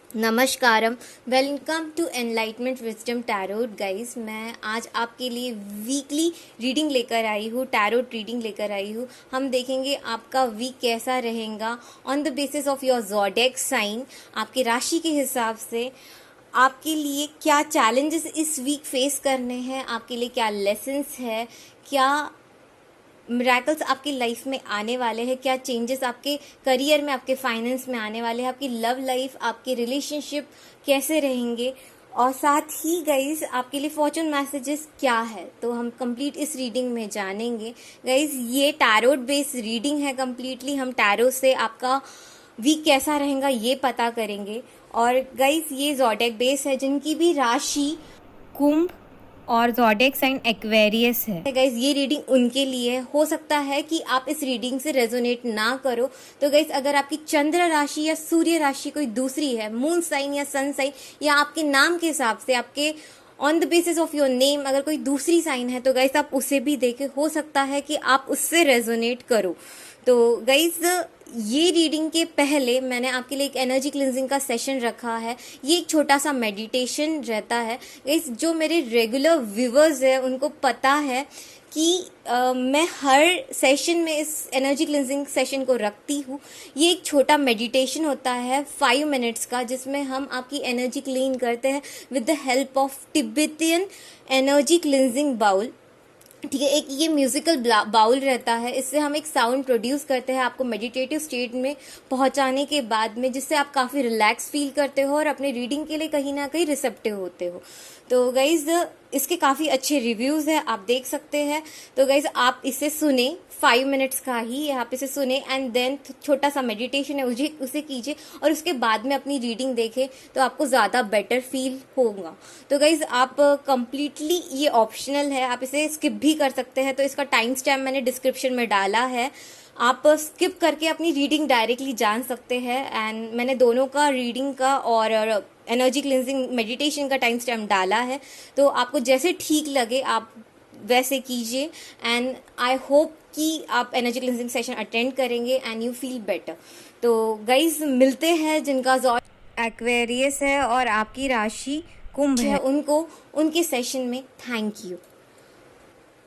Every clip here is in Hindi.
नमस्कारम। Welcome to enlightenment wisdom tarot guys. मैं आज आपके लिए वीकली रीडिंग लेकर आई हूँ, टैरोट रीडिंग लेकर आई हूँ। हम देखेंगे आपका वीक कैसा रहेगा on the basis of your zodiac sign. आपकी राशि के हिसाब से आपके लिए क्या चैलेंजेस इस वीक फेस करने हैं, आपके लिए क्या लेसन्स है, क्या मिरेकल्स आपकी लाइफ में आने वाले हैं, क्या चेंजेस आपके करियर में, आपके फाइनेंस में आने वाले हैं, आपकी लव लाइफ, आपके रिलेशनशिप कैसे रहेंगे, और साथ ही गाइज आपके लिए फॉर्चून मैसेजेस क्या है, तो हम कंप्लीट इस रीडिंग में जानेंगे। गाइज ये टैरोट बेस्ड रीडिंग है, कंप्लीटली हम टैरो से आपका वीक कैसा रहेगा ये पता करेंगे। और गाइज ये ज़ोडिएक बेस है, जिनकी भी राशि कुंभ और ज़ोडिएक साइन एक्वेरियस है। गाइज ये रीडिंग उनके लिए हो सकता है कि आप इस रीडिंग से रेजोनेट ना करो। तो गाइज अगर आपकी चंद्र राशि या सूर्य राशि कोई दूसरी है, मून साइन या सन साइन, या आपके नाम के हिसाब से आपके on the basis of your name अगर कोई दूसरी साइन है, तो गाइज आप उसे भी देखे, हो सकता है कि आप उससे रेजोनेट करो। तो गाइज ये रीडिंग के पहले मैंने आपके लिए एक एनर्जी क्लिनजिंग का सेशन रखा है। ये एक छोटा सा मेडिटेशन रहता है। गाइज जो मेरे रेगुलर व्यूवर्स हैं उनको पता है कि मैं हर सेशन में इस एनर्जी क्लिनजिंग सेशन को रखती हूँ। ये एक छोटा मेडिटेशन होता है 5 मिनट्स का, जिसमें हम आपकी एनर्जी क्लीन करते हैं with the help of Tibetan energy cleansing bowl. ठीक है, एक ये म्यूजिकल बाउल रहता है, इससे हम एक साउंड प्रोड्यूस करते हैं आपको मेडिटेटिव स्टेट में पहुंचाने के बाद में, जिससे आप काफ़ी रिलैक्स फील करते हो और अपने रीडिंग के लिए कहीं ना कहीं रिसेप्टिव होते हो। तो गाइज इसके काफ़ी अच्छे रिव्यूज़ हैं, आप देख सकते हैं। तो गाइज आप इसे सुने, 5 मिनट्स का ही आप इसे सुने, एंड देन छोटा सा मेडिटेशन है उसे कीजिए, और उसके बाद में अपनी रीडिंग देखें तो आपको ज़्यादा बेटर फील होगा। तो गाइज आप कंप्लीटली ये ऑप्शनल है, आप इसे स्किप भी कर सकते हैं। तो इसका टाइम स्टैम्प मैंने डिस्क्रिप्शन में डाला है, आप स्किप करके अपनी रीडिंग डायरेक्टली जान सकते हैं। एंड मैंने दोनों का, रीडिंग का और एनर्जी क्लिनजिंग मेडिटेशन का टाइम स्टैम्प डाला है। तो आपको जैसे ठीक लगे आप वैसे कीजिए, एंड आई होप कि आप एनर्जी क्लिनजिंग सेशन अटेंड करेंगे एंड यू फील बेटर। तो गाइज मिलते हैं जिनका एक्वेरियस है और आपकी राशि कुंभ है, उनको उनके सेशन में। Thank you.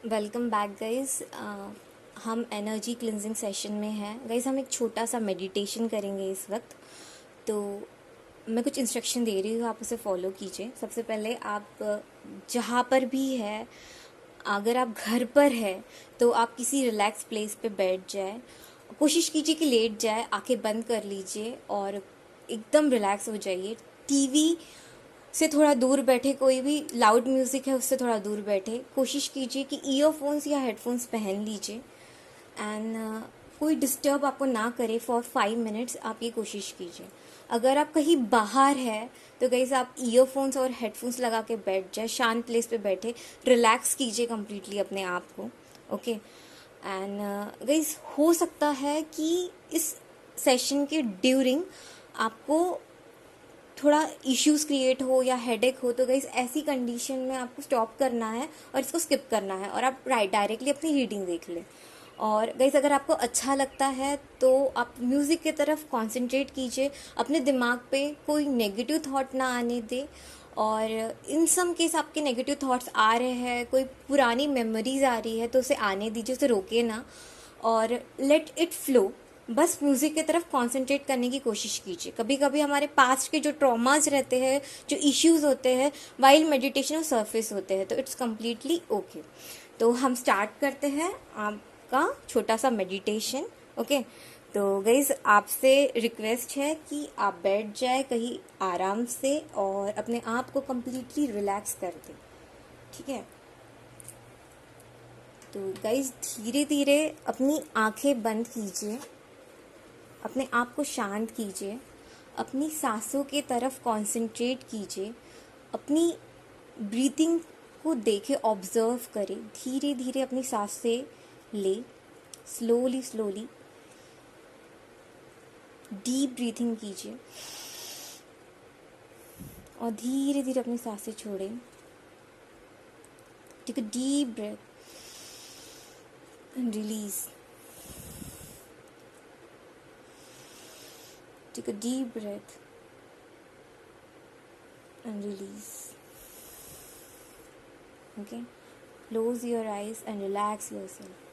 Welcome back guys. हम एनर्जी क्लिनजिंग सेशन में हैं गाइज। हम एक छोटा सा मेडिटेशन करेंगे इस वक्त। तो मैं कुछ इंस्ट्रक्शन दे रही हूँ, आप उसे फॉलो कीजिए। सबसे पहले आप जहाँ पर भी है, अगर आप घर पर है तो आप किसी रिलैक्स प्लेस पे बैठ जाए। कोशिश कीजिए कि लेट जाए, आंखें बंद कर लीजिए और एकदम रिलैक्स हो जाइए। टीवी से थोड़ा दूर बैठे, कोई भी लाउड म्यूज़िक है उससे थोड़ा दूर बैठे। कोशिश कीजिए कि ईयरफोन्स या हेडफोन्स पहन लीजिए, एंड कोई डिस्टर्ब आपको ना करे फॉर 5 मिनट्स, आप ये कोशिश कीजिए। अगर आप कहीं बाहर है तो गाइस आप ईयरफोन्स और हेडफोन्स लगा के बैठ जाए, शांत प्लेस पे बैठे, रिलैक्स कीजिए कम्प्लीटली अपने आप को। ओके, एंड गाइस हो सकता है कि इस सेशन के ड्यूरिंग आपको थोड़ा इश्यूज क्रिएट हो या हेडेक हो, तो गाइस ऐसी कंडीशन में आपको स्टॉप करना है और इसको स्किप करना है और आप डायरेक्टली अपनी रीडिंग देख लें। और गाइस अगर आपको अच्छा लगता है तो आप म्यूज़िक की तरफ कंसंट्रेट कीजिए, अपने दिमाग पे कोई नेगेटिव थॉट ना आने दे। और इन सम केस आपके नेगेटिव थॉट्स आ रहे हैं, कोई पुरानी मेमोरीज आ रही है, तो उसे आने दीजिए, उसे रोके ना, और लेट इट फ्लो। बस म्यूज़िक की तरफ कंसंट्रेट करने की कोशिश कीजिए। कभी कभी हमारे पास्ट के जो ट्रॉमास रहते हैं, जो इश्यूज होते हैं, वाइल मेडिटेशन और सरफेस होते हैं, तो इट्स कम्प्लीटली ओके। तो हम स्टार्ट करते हैं आपका छोटा सा मेडिटेशन। ओके, तो गाइज आपसे रिक्वेस्ट है कि आप बैठ जाए कहीं आराम से और अपने आप को कम्प्लीटली रिलैक्स कर दें। ठीक है, तो गाइज धीरे धीरे अपनी आंखें बंद कीजिए, अपने आप को शांत कीजिए, अपनी सांसों के तरफ कंसंट्रेट कीजिए, अपनी ब्रीथिंग को देखें, ऑब्जर्व करें। धीरे धीरे अपनी सांसें ले, स्लोली स्लोली डीप ब्रीथिंग कीजिए और धीरे धीरे अपनी सांसें छोड़ें। Take a deep breath and release. Take a deep breath and release. Okay, close your eyes and relax yourself.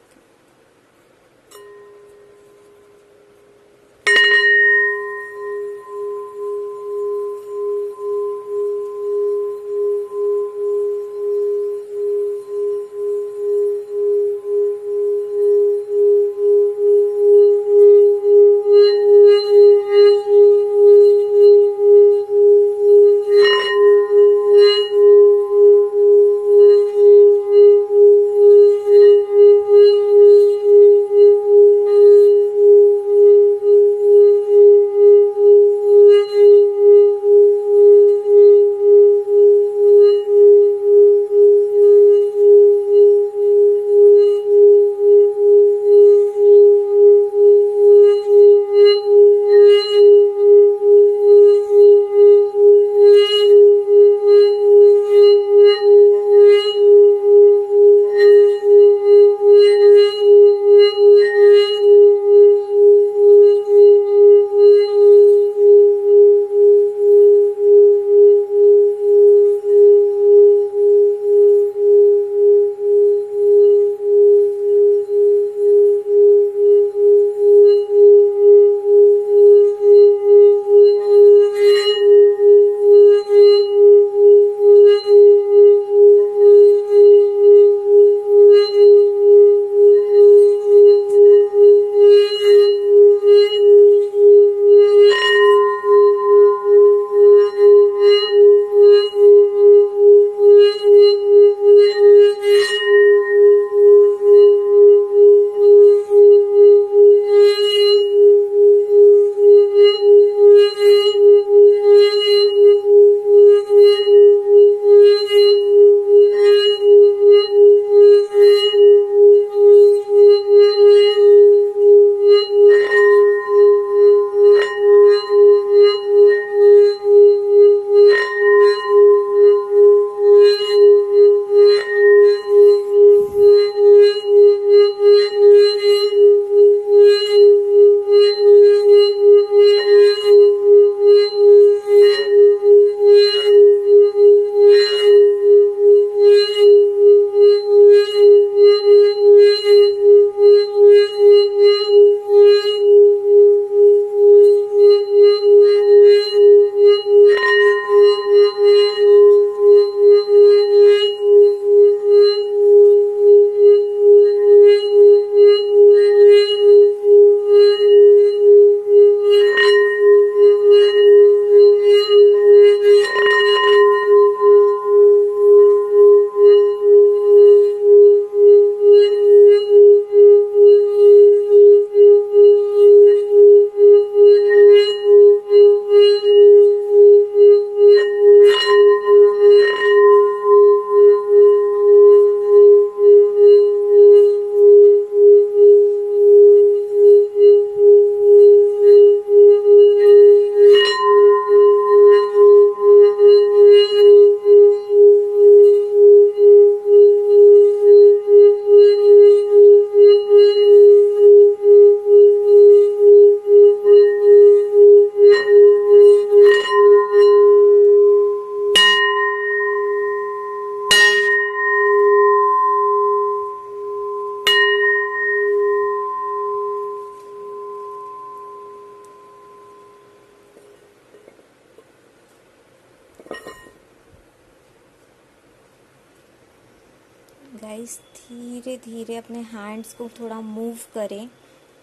Guys धीरे धीरे अपने हैंड्स को थोड़ा मूव करें,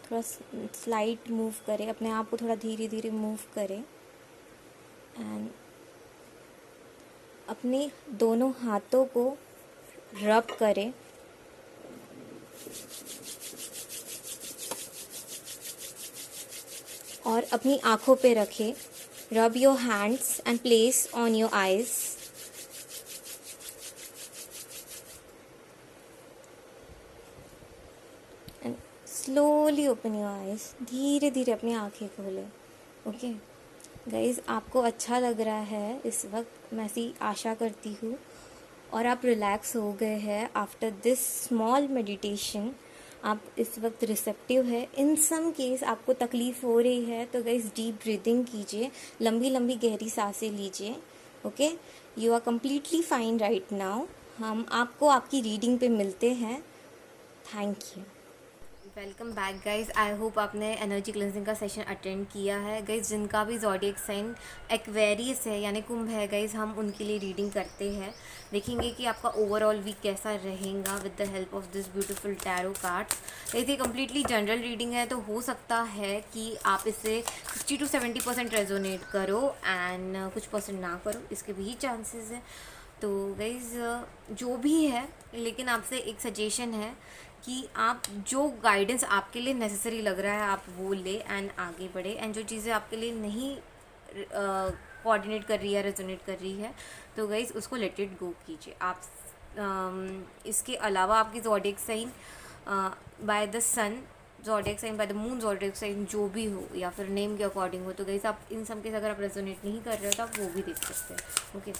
थोड़ा स्लाइट मूव करें, अपने आप को थोड़ा धीरे धीरे मूव करें एंड अपने दोनों हाथों को रब करें। और अपनी आँखों पे रखें। Rub your hands and place on your eyes. And slowly open your eyes. धीरे धीरे अपनी आँखें खोलें। ओके गाइज, आपको अच्छा लग रहा है इस वक्त, मैं ऐसी आशा करती हूँ, और आप रिलैक्स हो गए हैं आफ्टर दिस स्मॉल मेडिटेशन। आप इस वक्त रिसेप्टिव है। इन सम केस आपको तकलीफ़ हो रही है तो गाइस डीप ब्रीदिंग कीजिए, लंबी लंबी गहरी सांसें लीजिए okay, you are completely fine right now. हम आपको आपकी रीडिंग पे मिलते हैं। Thank you. Welcome back guys. I hope आपने एनर्जी क्लेंजिंग का सेशन अटेंड किया है गाइज। जिनका भी ज़ोडिएक साइन एक्वेरियस है यानी कुंभ है गाइज, हम उनके लिए रीडिंग करते हैं। देखेंगे कि आपका ओवरऑल वीक कैसा रहेगा with the help of this beautiful tarot cards. ये कम्प्लीटली जनरल रीडिंग है, तो हो सकता है कि आप इससे 60 to 70% रेजोनेट करो एंड कुछ परसेंट ना करो, इसके भी चांसेस हैं। तो गाइज जो भी है, लेकिन आपसे एक सजेशन है कि आप जो गाइडेंस आपके लिए नेसेसरी लग रहा है आप वो ले एंड आगे बढ़े, एंड जो चीज़ें आपके लिए नहीं कोऑर्डिनेट कर रही है, रेजोनेट कर रही है, तो गाइज उसको लेट इट गो कीजिए आप। इसके अलावा आपकी zodiac sign by the sun, zodiac sign by the moon, zodiac sign जो भी हो या फिर नेम के अकॉर्डिंग हो, तो गाइज आप इन सब के अगर आप रेजोनेट नहीं कर रहे हो तो आप वो भी देख सकते हैं। ओके,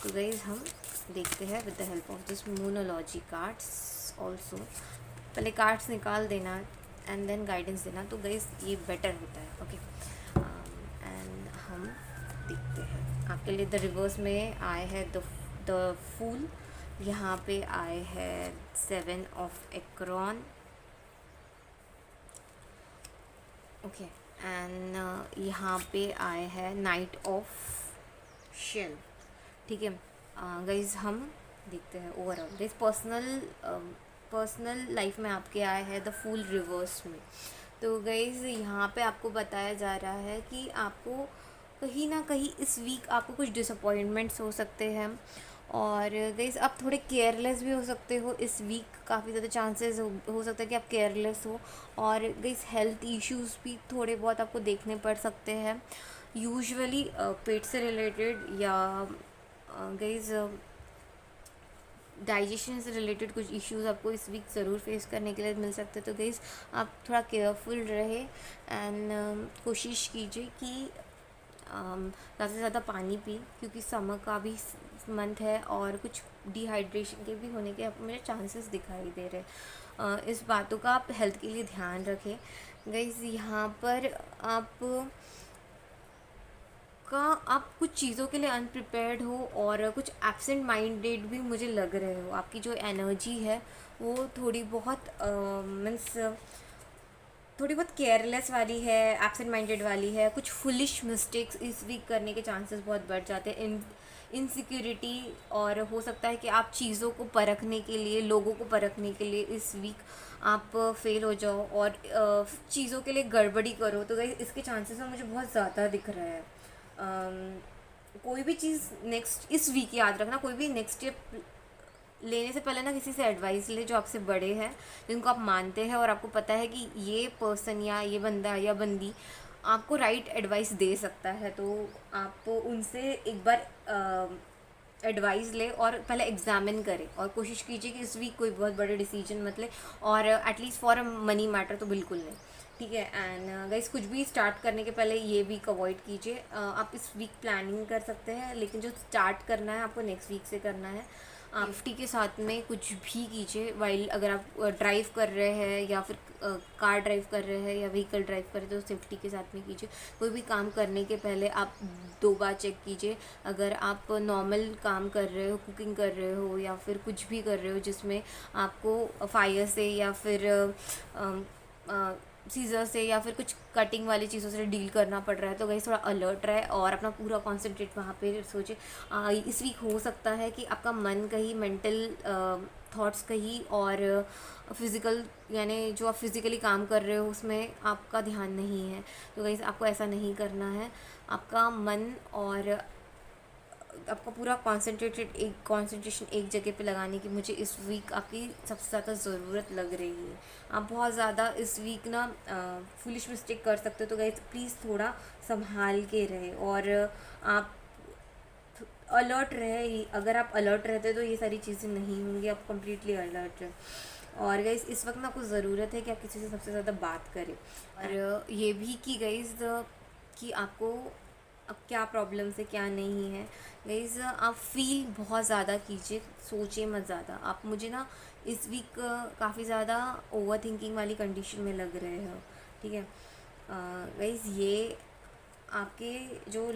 तो गाइज हम देखते हैं with the help of this moonology cards also. पहले कार्ड्स निकाल देना एंड देन गाइडेंस देना, तो गाइज ये बेटर होता है। ओके, एंड हम देखते हैं आपके लिए। द रिवर्स में आए है द फूल, यहाँ पे आए है 7 ऑफ एक्रोन। ओके, एंड यहाँ पे आए है नाइट ऑफ शेल। ठीक है गाइज, हम देखते हैं ओवरऑल। गाइज पर्सनल लाइफ में आपके आए हैं द फूल रिवर्स में। तो गाइज यहाँ पे आपको बताया जा रहा है कि आपको कहीं ना कहीं इस वीक आपको कुछ डिसअपॉइंटमेंट्स हो सकते हैं, और गाइज आप थोड़े केयरलेस भी हो सकते हो इस वीक। काफ़ी ज़्यादा चांसेस हो सकता है कि आप केयरलेस हो, और गाइज हेल्थ इश्यूज़ भी थोड़े बहुत आपको देखने पड़ सकते हैं, यूजुअली पेट से रिलेटेड या गाइज डाइजेशन से रिलेटेड कुछ इश्यूज़ आपको इस वीक ज़रूर फेस करने के लिए मिल सकते हैं। तो गाइज़ आप थोड़ा केयरफुल रहे एंड कोशिश कीजिए कि ज़्यादा से ज़्यादा पानी पी, क्योंकि समर का भी मंथ है और कुछ डिहाइड्रेशन के भी होने के आपको मेरे चांसेस दिखाई दे रहे हैं। इस बातों का आप हेल्थ के लिए ध्यान रखें। गाइज़ यहाँ पर आप कुछ चीज़ों के लिए अनप्रिपेयर्ड हो और कुछ एब्सेंट माइंडेड भी मुझे लग रहे हो। आपकी जो एनर्जी है वो थोड़ी बहुत थोड़ी बहुत केयरलेस वाली है, एब्सेंट माइंडेड वाली है। कुछ फुलिश मिस्टेक्स इस वीक करने के चांसेस बहुत बढ़ जाते हैं, इनसिक्योरिटी, और हो सकता है कि आप चीज़ों को परखने के लिए, लोगों को परखने के लिए इस वीक आप फेल हो जाओ और चीज़ों के लिए गड़बड़ी करो। तो गाइस इसके चांसेस में मुझे बहुत ज़्यादा दिख रहा है। कोई भी चीज़ नेक्स्ट इस वीक याद रखना, कोई भी नेक्स्ट स्टेप लेने से पहले ना किसी से एडवाइस ले जो आपसे बड़े हैं, जिनको आप मानते हैं और आपको पता है कि ये पर्सन या ये बंदा या बंदी आपको राइट एडवाइस दे सकता है। तो आप उनसे एक बार एडवाइस ले और पहले एग्जामिन करें, और कोशिश कीजिए कि इस वीक कोई बहुत बड़े डिसीजन मत ले, और at least for a money matter तो बिल्कुल नहीं। ठीक है, एंड गाइस कुछ भी स्टार्ट करने के पहले ये वीक अवॉइड कीजिए। आप इस वीक प्लानिंग कर सकते हैं, लेकिन जो स्टार्ट करना है आपको नेक्स्ट वीक से करना है। सेफ्टी के साथ में कुछ भी कीजिए वाइल, अगर आप ड्राइव कर रहे हैं या फिर कार ड्राइव कर रहे हैं या व्हीकल ड्राइव कर रहे हैं तो सेफ्टी के साथ में कीजिए। कोई भी काम करने के पहले आप 2 बार चेक कीजिए। अगर आप नॉर्मल काम कर रहे हो, कुकिंग कर रहे हो या फिर कुछ भी कर रहे हो जिसमें आपको फायर से या फिर सीज़र से या फिर कुछ कटिंग वाली चीज़ों से डील करना पड़ रहा है, तो गाइस थोड़ा अलर्ट रहे और अपना पूरा कॉन्सेंट्रेट वहाँ पे सोचे। इस वीक हो सकता है कि आपका मन कहीं मेंटल थॉट्स कहीं और फिज़िकल, यानी जो आप फिज़िकली काम कर रहे हो उसमें आपका ध्यान नहीं है। तो गाइस आपको ऐसा नहीं करना है। आपका मन और आपका पूरा कॉन्सेंट्रेशन एक जगह पे लगाने की मुझे इस वीक आपकी सबसे ज़्यादा ज़रूरत लग रही है। आप बहुत ज़्यादा इस वीक ना फुलिश मिस्टेक कर सकते हो, तो गाइस प्लीज़ थोड़ा संभाल के रहे और आप अलर्ट रहे। अगर आप अलर्ट रहते तो ये सारी चीज़ें नहीं होंगी, आप कम्प्लीटली अलर्ट रहे। और गाइस इस वक्त ना आपको ज़रूरत है कि आप किसी से सबसे ज़्यादा बात करें, और ये भी कि गाइस कि आपको अब क्या प्रॉब्लम्स है क्या नहीं है। गाइस आप फील बहुत ज़्यादा कीजिए, सोचिए मत ज़्यादा। आप मुझे ना इस वीक काफ़ी ज़्यादा ओवर थिंकिंग वाली कंडीशन में लग रहे हो। ठीक है गाइस, ये आपके जो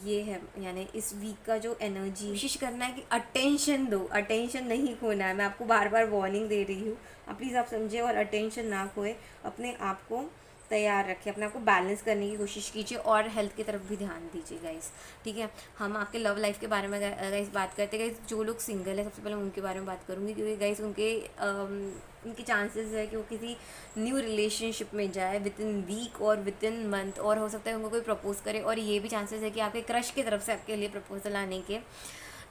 ये है, यानी इस वीक का जो एनर्जी, कोशिश करना है कि अटेंशन दो, अटेंशन नहीं खोना है। मैं आपको बार बार वार्निंग दे रही हूँ, आप प्लीज़ आप समझे और अटेंशन ना खोए, अपने आप को तैयार रखें, अपने आप को बैलेंस करने की कोशिश कीजिए और हेल्थ की तरफ भी ध्यान दीजिए गाइस, ठीक है। हम आपके लव लाइफ के बारे में गाइस बात करते हैं। गाइस जो लोग सिंगल है, सबसे पहले उनके बारे में बात करूँगी, क्योंकि गाइस उनके चांसेस है कि वो किसी न्यू रिलेशनशिप में जाए विद इन वीक और विद इन मंथ, और हो सकता है उनको कोई प्रपोज करे, और ये भी चांसेस है कि आपके क्रश की तरफ से आपके लिए प्रपोजल आने के।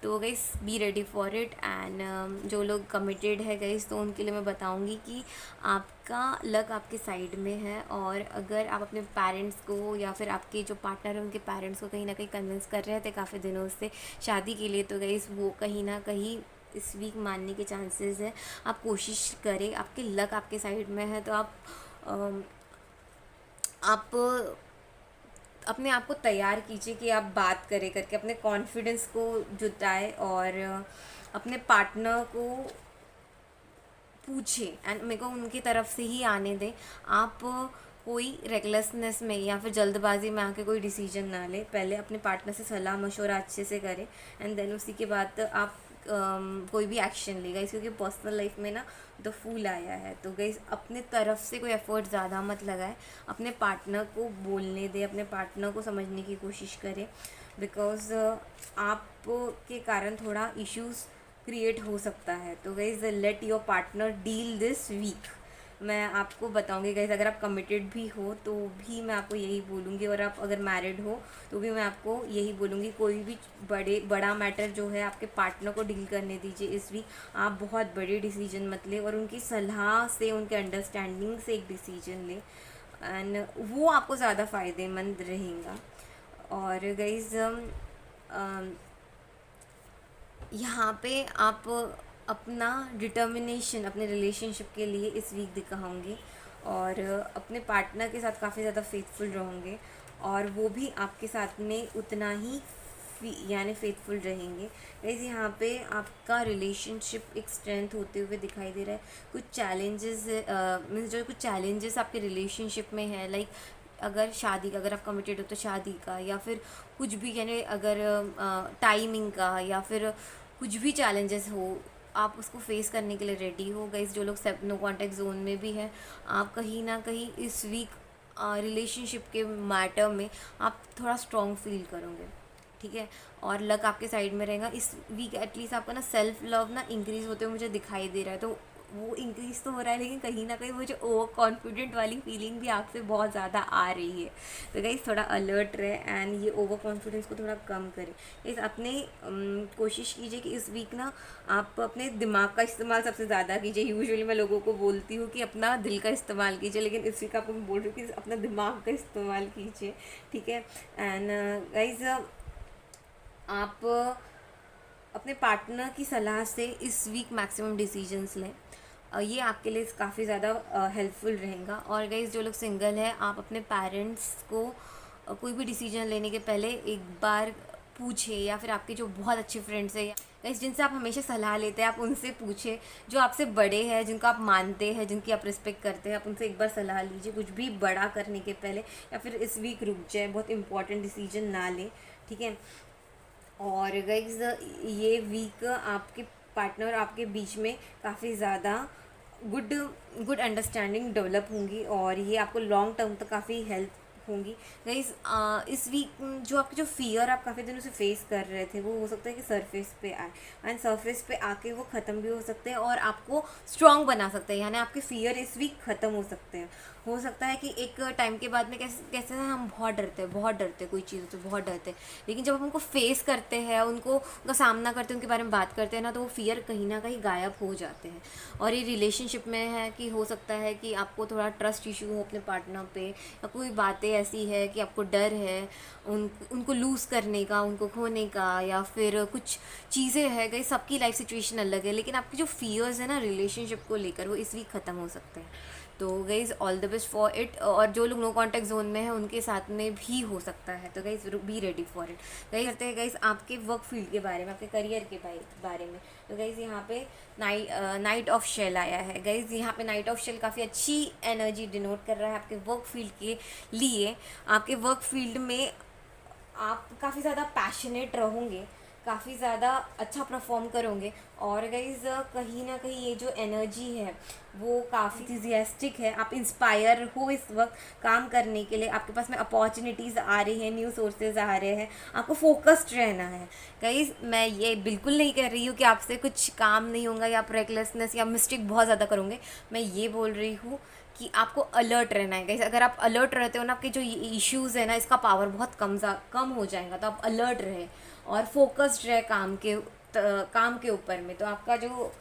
तो guys be ready for it. And जो लोग कमिटेड है गाइस, तो उनके लिए मैं बताऊंगी कि आपका लक आपके साइड में है, और अगर आप अपने पेरेंट्स को या फिर आपके जो पार्टनर है उनके पेरेंट्स को कहीं ना कहीं कन्विंस कर रहे थे काफ़ी दिनों से शादी के लिए, तो गाइस वो कहीं ना कहीं इस वीक मानने के चांसेस है। आप कोशिश करें, आपके लक आपके साइड में है, तो आप अपने आप को तैयार कीजिए कि आप बात करें करके, अपने कॉन्फिडेंस को जुटाए और अपने पार्टनर को पूछे एंड मेरे को उनकी तरफ से ही आने दें। आप कोई रेकलेसनेस में या फिर जल्दबाजी में आके कोई डिसीजन ना ले, पहले अपने पार्टनर से सलाह मशवरा अच्छे से करें एंड देन उसी के बाद आप कोई भी एक्शन लेगा। इस क्योंकि पर्सनल लाइफ में ना द फूल आया है, तो गाइस अपने तरफ से कोई एफर्ट ज़्यादा मत लगाए, अपने पार्टनर को बोलने दे, अपने पार्टनर को समझने की कोशिश करें, बिकॉज आप के कारण थोड़ा इश्यूज क्रिएट हो सकता है। तो guys let your partner deal this week. मैं आपको बताऊंगी गाइज, अगर आप कमिटेड भी हो तो भी मैं आपको यही बोलूँगी, और आप अगर मैरिड हो तो भी मैं आपको यही बोलूँगी, कोई भी बड़ा मैटर जो है आपके पार्टनर को डील करने दीजिए इस वीक। आप बहुत बड़े डिसीजन मत ले, और उनकी सलाह से, उनके अंडरस्टैंडिंग से एक डिसीजन ले, एंड वो आपको ज़्यादा फ़ायदेमंद रहेगा। और गाइज यहाँ पे आप अपना डिटर्मिनेशन अपने रिलेशनशिप के लिए इस वीक दिखाओगे, और अपने पार्टनर के साथ काफ़ी ज़्यादा फेथफुल रहोगे, और वो भी आपके साथ में उतना ही यानी फेथफुल रहेंगे। वैसे यहाँ पे आपका रिलेशनशिप एक स्ट्रेंथ होते हुए दिखाई दे रहा है। कुछ चैलेंजेस मीन्स जो कुछ चैलेंजेस आपके रिलेशनशिप में है, लाइक अगर शादी का, अगर आप कमिटेड हो तो शादी का, या फिर कुछ भी यानी अगर टाइमिंग का, या फिर कुछ भी चैलेंजेस हो, आप उसको फेस करने के लिए रेडी हो। गाइस जो लोग नो कॉन्टैक्ट जोन में भी हैं, आप कहीं ना कहीं इस वीक रिलेशनशिप के मैटर में आप थोड़ा स्ट्रॉन्ग फील करोगे, ठीक है। और लक आपके साइड में रहेगा इस वीक। एटलीस्ट आपका ना सेल्फ लव ना इंक्रीज़ होते हुए मुझे दिखाई दे रहा है, तो वो इंक्रीज़ तो हो रहा है, लेकिन कहीं ना कहीं मुझे ओवर कॉन्फिडेंट वाली फीलिंग भी आपसे बहुत ज़्यादा आ रही है। तो गाइस थोड़ा अलर्ट रहे एंड ये ओवर कॉन्फिडेंस को थोड़ा कम करें। इस अपने कोशिश कीजिए कि इस वीक ना आप अपने दिमाग का इस्तेमाल सबसे ज़्यादा कीजिए। यूजुअली मैं लोगों को बोलती हूँ कि अपना दिल का इस्तेमाल कीजिए, लेकिन इस वीक आपको मैं बोल रही हूँ कि अपना दिमाग का इस्तेमाल कीजिए, ठीक है। एंड गाइस आप अपने पार्टनर की सलाह से इस वीक मैक्सिमम डिसीजंस लें, ये आपके लिए काफ़ी ज़्यादा हेल्पफुल रहेगा। और गाइस जो लोग सिंगल है, आप अपने पेरेंट्स को कोई भी डिसीजन लेने के पहले एक बार पूछे, या फिर आपके जो बहुत अच्छे फ्रेंड्स हैं गाइस जिनसे आप हमेशा सलाह लेते हैं, आप उनसे पूछे, जो आपसे बड़े हैं, जिनको आप मानते हैं, जिनकी आप रिस्पेक्ट करते हैं, आप उनसे एक बार सलाह लीजिए कुछ भी बड़ा करने के पहले, या फिर इस वीक रुक जाए, बहुत इंपॉर्टेंट डिसीजन ना लें, ठीक है। और गाइस ये वीक आपके पार्टनर और आपके बीच में काफ़ी ज़्यादा गुड अंडरस्टैंडिंग डेवलप होंगी, और ये आपको लॉन्ग टर्म तक काफ़ी हेल्प होंगी। गाइस इस वीक जो आपके जो फियर आप काफ़ी दिनों से फेस कर रहे थे, वो हो सकता है कि सरफेस पे आए, एंड सरफेस पे आके वो ख़त्म भी हो सकते हैं और आपको स्ट्रॉन्ग बना सकते हैं, यानी आपके फियर इस वीक ख़त्म हो सकते हैं। हो सकता है कि एक टाइम के बाद में कैसे ना हम बहुत डरते हैं कोई चीज़ से, बहुत डरते हैं, लेकिन जब हम उनको फेस करते हैं, उनका सामना करते हैं, उनके बारे में बात करते हैं ना, तो वो फियर कहीं ना कहीं गायब हो जाते हैं। और ये रिलेशनशिप में है कि हो सकता है कि आपको थोड़ा ट्रस्ट इशू हो अपने पार्टनर पे, या कोई बातें ऐसी है कि आपको डर है उनको लूज़ करने का, उनको खोने का, या फिर कुछ चीज़ें है। गई सबकी लाइफ सिचुएशन अलग है, लेकिन आपके जो फियर्स है ना रिलेशनशिप को लेकर, वो इस वीक ख़त्म हो सकते हैं, तो guys all the best for it. और जो लोग नो कॉन्टैक्ट जोन में हैं उनके साथ में भी हो सकता है, तो guys be ready for it. Guys करते हैं गाइज़ आपके वर्क फील्ड के बारे में, आपके करियर के बारे में। तो गाइज़ यहाँ पे नाइट ऑफ शेल आया है। गाइज़ यहाँ पे नाइट ऑफ शेल काफ़ी अच्छी एनर्जी डिनोट कर रहा है आपके वर्क फील्ड के लिए। आपके वर्क फील्ड में आप काफ़ी ज़्यादा पैशनेट रहोगे, काफ़ी ज़्यादा अच्छा परफॉर्म करोगे। और गाइज़ कहीं ना कहीं ये जो एनर्जी है वो काफ़ी इंथुसियास्टिक है, आप इंस्पायर हो इस वक्त काम करने के लिए। आपके पास में अपॉर्चुनिटीज़ आ रही हैं, न्यू सोर्सेज आ रहे हैं, आपको फोकस्ड रहना है। गाइज़ मैं ये बिल्कुल नहीं कह रही हूँ कि आपसे कुछ काम नहीं होगा या आप रेकलेसनेस या मिस्टेक बहुत ज़्यादा करोगे। मैं ये बोल रही हूँ कि आपको अलर्ट रहना है गाइस। अगर आप अलर्ट रहते हो ना, आपके जो इश्यूज़ है ना, इसका पावर बहुत कम हो जाएगा। तो आप अलर्ट रहे और फोकस्ड रहे काम के ऊपर में। तो आपका जो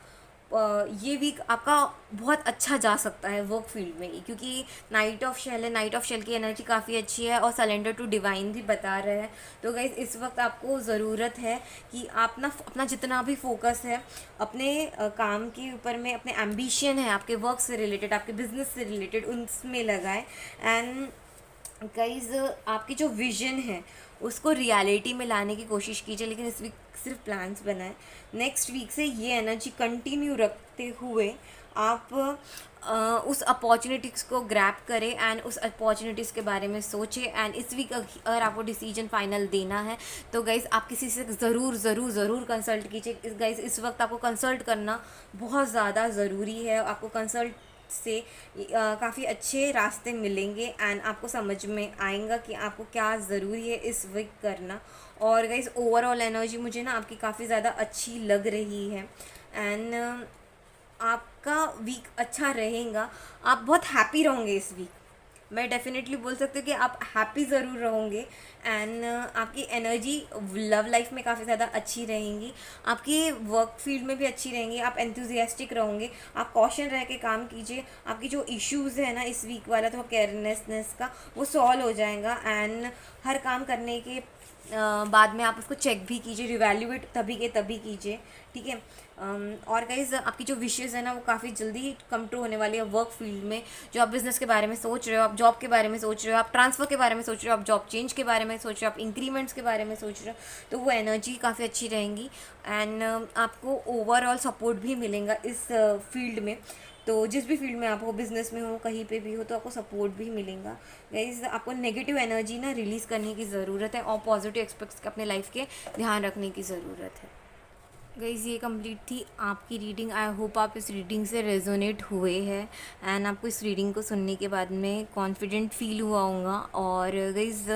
ये वीक आपका बहुत अच्छा जा सकता है वर्क फील्ड में, क्योंकि नाइट ऑफ शेल है। नाइट ऑफ शेल की एनर्जी काफ़ी अच्छी है और सरेंडर टू डिवाइन भी बता रहे हैं। तो गाइस इस वक्त आपको ज़रूरत है कि आप ना अपना जितना भी फोकस है अपने काम के ऊपर में, अपने एम्बिशन है आपके वर्क से रिलेटेड, आपके बिजनेस से रिलेटेड, उनमें लगाएं। एंड गाइज आपकी जो विजन है उसको रियलिटी में लाने की कोशिश कीजिए, लेकिन इस वीक सिर्फ प्लान्स बनाएं। नेक्स्ट वीक से ये एनर्जी कंटिन्यू रखते हुए आप उस अपॉर्चुनिटीज़ को ग्रैब करें एंड उस अपॉर्चुनिटीज़ के बारे में सोचें। एंड इस वीक अगर आपको डिसीजन फाइनल देना है तो गाइज़ आप किसी से ज़रूर कंसल्ट कीजिए। गाइज़ इस वक्त आपको कंसल्ट करना बहुत ज़्यादा ज़रूरी है। आपको कंसल्ट से काफ़ी अच्छे रास्ते मिलेंगे एंड आपको समझ में आएगा कि आपको क्या ज़रूरी है इस वीक करना। और गाइस ओवरऑल एनर्जी मुझे ना आपकी काफ़ी ज़्यादा अच्छी लग रही है एंड आपका वीक अच्छा रहेगा। आप बहुत हैप्पी रहोगे इस वीक। मैं डेफिनेटली बोल सकती हूँ कि आप हैप्पी ज़रूर रहोगे एंड आपकी एनर्जी लव लाइफ में काफ़ी ज़्यादा अच्छी रहेंगी, आपकी वर्क फील्ड में भी अच्छी रहेंगी। आप एंथुजियास्टिक रहोगे, आप कॉशन रह के काम कीजिए। आपकी जो इश्यूज़ है ना इस वीक वाला, तो केयरलेसनेस का, वो सॉल्व हो जाएगा। एंड हर काम करने के बाद में आप उसको चेक भी कीजिए, रिवैल्यूएट तभी के तभी कीजिए, ठीक है। और गाइज आपकी जो विशेज़ है ना वो काफ़ी जल्दी कम ट्रू होने वाली है वर्क फील्ड में। जो आप बिज़नेस के बारे में सोच रहे हो, आप जॉब के बारे में सोच रहे हो, आप ट्रांसफ़र के बारे में सोच रहे हो, आप जॉब चेंज के बारे में सोच रहे हो, आप इंक्रीमेंट्स के बारे में सोच रहे हो, तो वो एनर्जी काफ़ी अच्छी रहेंगी एंड आपको ओवरऑल सपोर्ट भी मिलेगा इस फील्ड में। तो जिस भी फील्ड में आप हो, बिज़नेस में हो, कहीं पे भी हो, तो आपको सपोर्ट भी मिलेगा। गाइज आपको नेगेटिव एनर्जी ना रिलीज़ करने की ज़रूरत है और पॉजिटिव एस्पेक्ट्स अपने लाइफ के ध्यान रखने की ज़रूरत है। गाइज़ ये कंप्लीट थी आपकी रीडिंग। आई होप आप इस रीडिंग से रेजोनेट हुए हैं एंड आपको इस रीडिंग को सुनने के बाद में कॉन्फिडेंट फील हुआ होगा। और गाइज़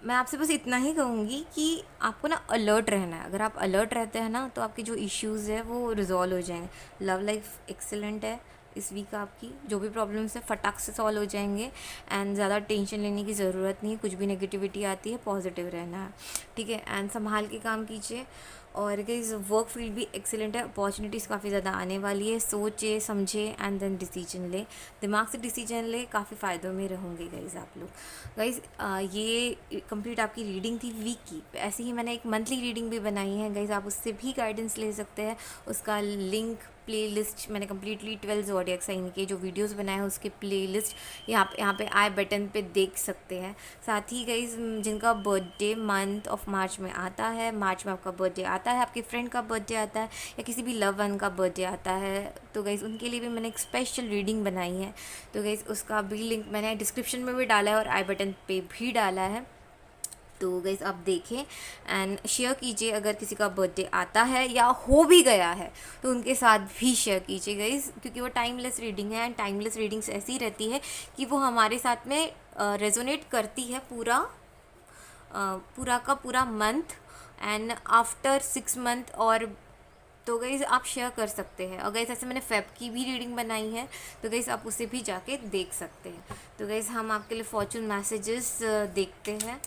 मैं आपसे बस इतना ही कहूँगी कि आपको ना अलर्ट रहना है। अगर आप अलर्ट रहते हैं ना तो आपके जो इश्यूज़ है वो रिजॉल्व हो जाएंगे। लव लाइफ एक्सेलेंट है इस वीक, आपकी जो भी प्रॉब्लम्स है फटाक से सॉल्व हो जाएंगे एंड ज़्यादा टेंशन लेने की ज़रूरत नहीं है। कुछ भी नेगेटिविटी आती है पॉजिटिव रहना है, ठीक है। एंड संभाल के काम कीजिए। और गाइस वर्क फील्ड भी एक्सीलेंट है, अपॉर्चुनिटीज़ काफ़ी ज़्यादा आने वाली है। सोचे समझे एंड देन डिसीजन ले, दिमाग से डिसीजन ले, काफ़ी फ़ायदों में रहोगे गाइस आप लोग। गाइस ये कंप्लीट आपकी रीडिंग थी वीक की। ऐसे ही मैंने एक मंथली रीडिंग भी बनाई है गाइस, आप उससे भी गाइडेंस ले सकते हैं। उसका लिंक प्लेलिस्ट मैंने कम्प्लीटली 12 ज़ोडिएक साइन के जो वीडियोस बनाए हैं उसके प्लेलिस्ट यहाँ पे आई बटन पे देख सकते हैं। साथ ही गाइस जिनका बर्थडे मंथ ऑफ मार्च में आता है, मार्च में आपका बर्थडे आता है, आपके फ्रेंड का बर्थडे आता है या किसी भी लव वन का बर्थडे आता है, तो गाइस उनके लिए भी मैंने एक स्पेशल रीडिंग बनाई है। तो गाइस उसका भी लिंक मैंने डिस्क्रिप्शन में भी डाला है और आई बटन पे भी डाला है। तो गाइस आप देखें एंड शेयर कीजिए। अगर किसी का बर्थडे आता है या हो भी गया है तो उनके साथ भी शेयर कीजिए गाइस, क्योंकि वो टाइमलेस रीडिंग है एंड टाइमलेस रीडिंग्स ऐसी रहती है कि वो हमारे साथ में रेजोनेट करती है पूरा का पूरा मंथ एंड आफ्टर 6 मंथ। और तो गाइस आप शेयर कर सकते हैं। और गाइस ऐसे मैंने फेब की भी रीडिंग बनाई है, तो गाइस आप उसे भी जाके देख सकते हैं। तो गाइस हम आपके लिए फॉर्चून मैसेजेस देखते हैं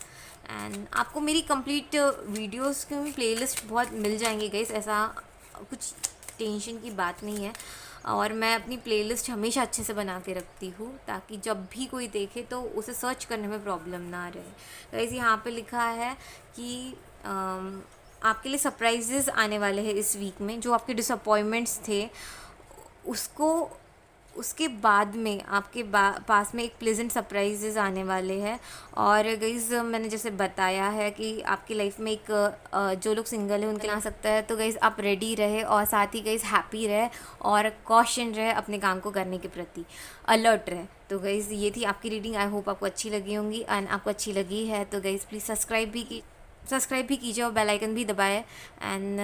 एंड आपको मेरी कंप्लीट वीडियोस की प्लेलिस्ट बहुत मिल जाएंगी गाइस, ऐसा कुछ टेंशन की बात नहीं है। और मैं अपनी प्लेलिस्ट हमेशा अच्छे से बना के रखती हूँ ताकि जब भी कोई देखे तो उसे सर्च करने में प्रॉब्लम ना रहे। गाइस यहाँ पे लिखा है कि आपके लिए सरप्राइजेज़ आने वाले हैं इस वीक में। जो आपके डिसअपॉइंटमेंट्स थे उसके बाद में आपके पास में एक प्लेजेंट सरप्राइजेस आने वाले हैं। और गाइज़ मैंने जैसे बताया है कि आपकी लाइफ में एक जो लोग सिंगल है उनके आ सकता है, तो गाइज़ आप रेडी रहे और साथ ही गाइज़ हैप्पी रहे और कॉशन रहे, अपने काम को करने के प्रति अलर्ट रहे। तो गाइज़ ये थी आपकी रीडिंग। आई होप आपको अच्छी लगी होंगी, एंड आपको अच्छी लगी है तो गाइज़ प्लीज़ सब्सक्राइब भी कीजिए और बेल आइकन भी दबाएं। And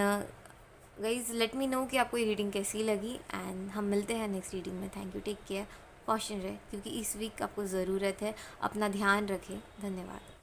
guys let me know कि आपको ये रीडिंग कैसी लगी, एंड हम मिलते हैं नेक्स्ट रीडिंग में। Thank you, take care, caution रहे क्योंकि इस वीक आपको ज़रूरत है। अपना ध्यान रखें। धन्यवाद।